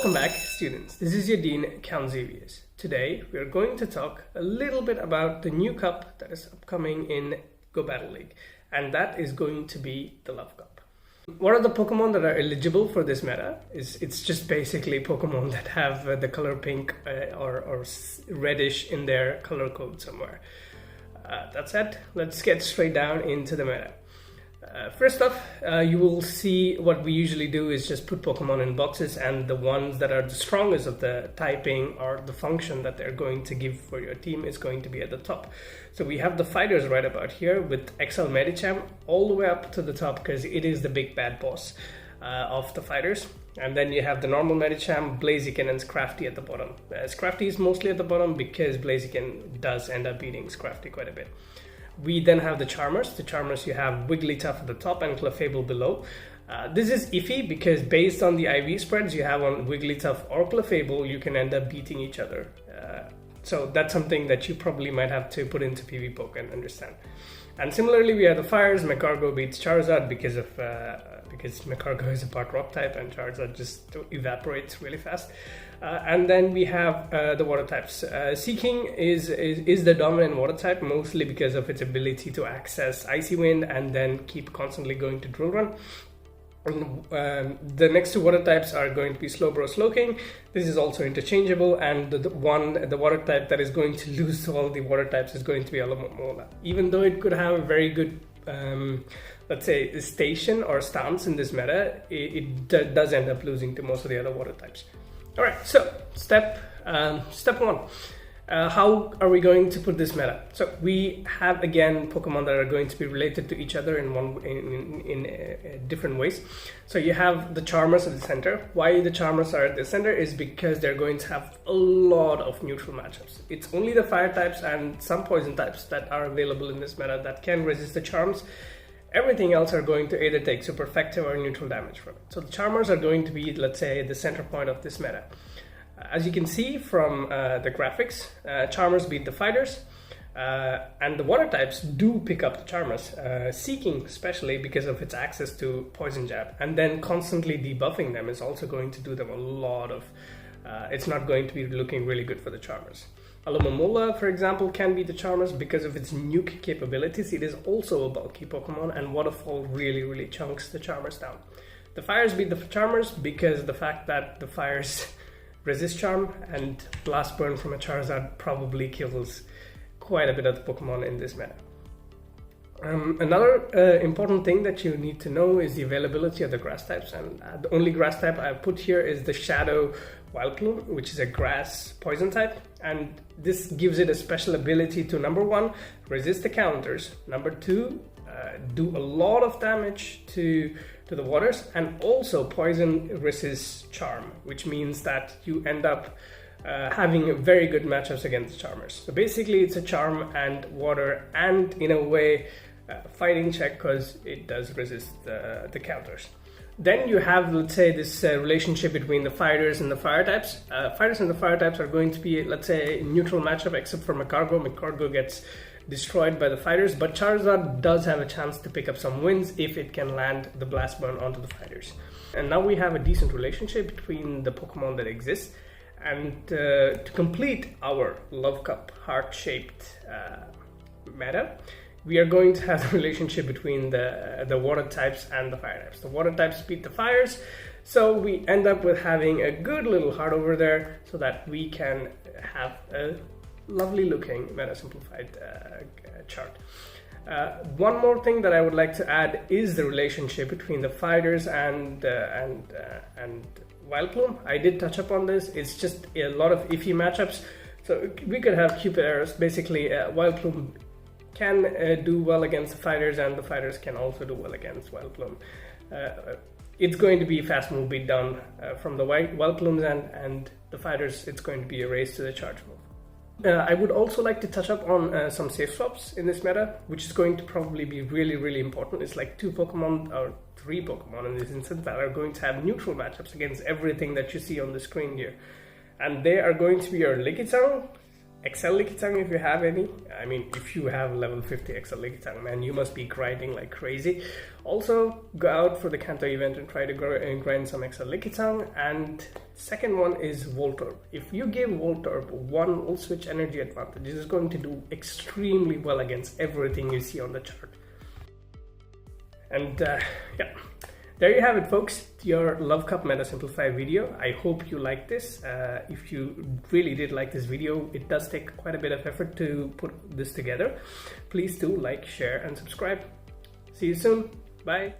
Welcome back, students. This is your Dean, CountXevious. Today, we are going to talk a little bit about the new cup that is upcoming in Go Battle League, and that is going to be the Love Cup. What are the Pokemon that are eligible for this meta? It's just basically Pokemon that have the color pink or reddish in their color code somewhere. That said, let's get straight down into the meta. First off, you will see what we usually do is just put Pokemon in boxes, and the ones that are the strongest of the typing or the function that they're going to give for your team is going to be at the top. So we have the fighters right about here with XL Medicham all the way up to the top because it is the big bad boss of the fighters. And then you have the normal Medicham, Blaziken, and Scrafty at the bottom. Scrafty is mostly at the bottom because Blaziken does end up beating Scrafty quite a bit. We then have the Charmers. The Charmers, you have Wigglytuff at the top and Clefable below. This is iffy because based on the IV spreads you have on Wigglytuff or Clefable, you can end up beating each other. So that's something that you probably might have to put into PvPoke and understand. And similarly, we have the Fires. Magcargo beats Charizard because Magcargo is a part Rock type and Charizard just evaporates really fast. And then we have the water types. Seeking is the dominant water type, mostly because of its ability to access Icy Wind and then keep constantly going to Drill Run. And, the next two water types are going to be Slowbro, Slowking. This is also interchangeable, and the water type that is going to lose to all the water types is going to be Alomomola. Even though it could have a very good let's say station or stance in this meta, it does end up losing to most of the other water types. Alright, so step one. How are we going to put this meta? So we have again Pokemon that are going to be related to each other in different ways. So you have the Charmers at the center. Why the Charmers are at the center is because they're going to have a lot of neutral matchups. It's only the fire types and some poison types that are available in this meta that can resist the charms. Everything else are going to either take super effective or neutral damage from it. So the Charmers are going to be, let's say, the center point of this meta. As you can see from the graphics, Charmers beat the fighters, and the water types do pick up the Charmers, Seeking especially because of its access to Poison Jab, and then constantly debuffing them is also going to do them a lot of, it's not going to be looking really good for the Charmers. Alomomola, for example, can beat the Charmers because of its nuke capabilities. It is also a bulky Pokemon, and Waterfall really chunks the Charmers down. The Fires beat the Charmers because of the fact that the Fires resist Charm, and Blast Burn from a Charizard probably kills quite a bit of the Pokemon in this meta. Another important thing that you need to know is the availability of the grass types, and the only grass type I put here is the Shadow Vileplume, which is a grass poison type, and this gives it a special ability to, number one, resist the counters, number two, do a lot of damage to the waters, and also poison resists charm, which means that you end up having very good matchups against Charmers. So basically it's a charm and water and in a way fighting check because it does resist the counters. Then you have, let's say, this relationship between the fighters and the fire types. Fighters and the fire types are going to be, let's say, a neutral matchup except for Magcargo. Magcargo gets destroyed by the fighters, but Charizard does have a chance to pick up some wins if it can land the Blast Burn onto the fighters. And now we have a decent relationship between the Pokemon that exist, and to complete our Love Cup heart-shaped meta, we are going to have a relationship between the water types and the fire types. The water types beat the fires, so we end up with having a good little heart over there so that we can have a lovely looking Meta Simplified chart. One more thing that I would like to add is the relationship between the fighters and Vileplume. I did touch upon this. It's just a lot of iffy matchups. So we could have Cupid errors. Basically, Vileplume can do well against the fighters, and the fighters can also do well against Vileplume. It's going to be fast move beat down from the Vileplumes, and the fighters, it's going to be a race to the charge move. I would also like to touch up on some safe swaps in this meta, which is going to probably be really important. It's like 2 Pokemon or 3 Pokemon in this instance that are going to have neutral matchups against everything that you see on the screen here. And they are going to be your Lickitung, Excel Likitang if you have any. I mean, if you have level 50 Excel Likitang, man, you must be grinding like crazy. Also, go out for the Kanto event and try to grind some Excel Likitang. And second one is Voltorb. If you give Voltorb one Volt Switch energy advantage, it is going to do extremely well against everything you see on the chart. And yeah, there you have it, folks, your Love Cup Meta Simplified video. I hope you like this. If you really did like this video, it does take quite a bit of effort to put this together. Please do like, share, and subscribe. See you soon. Bye.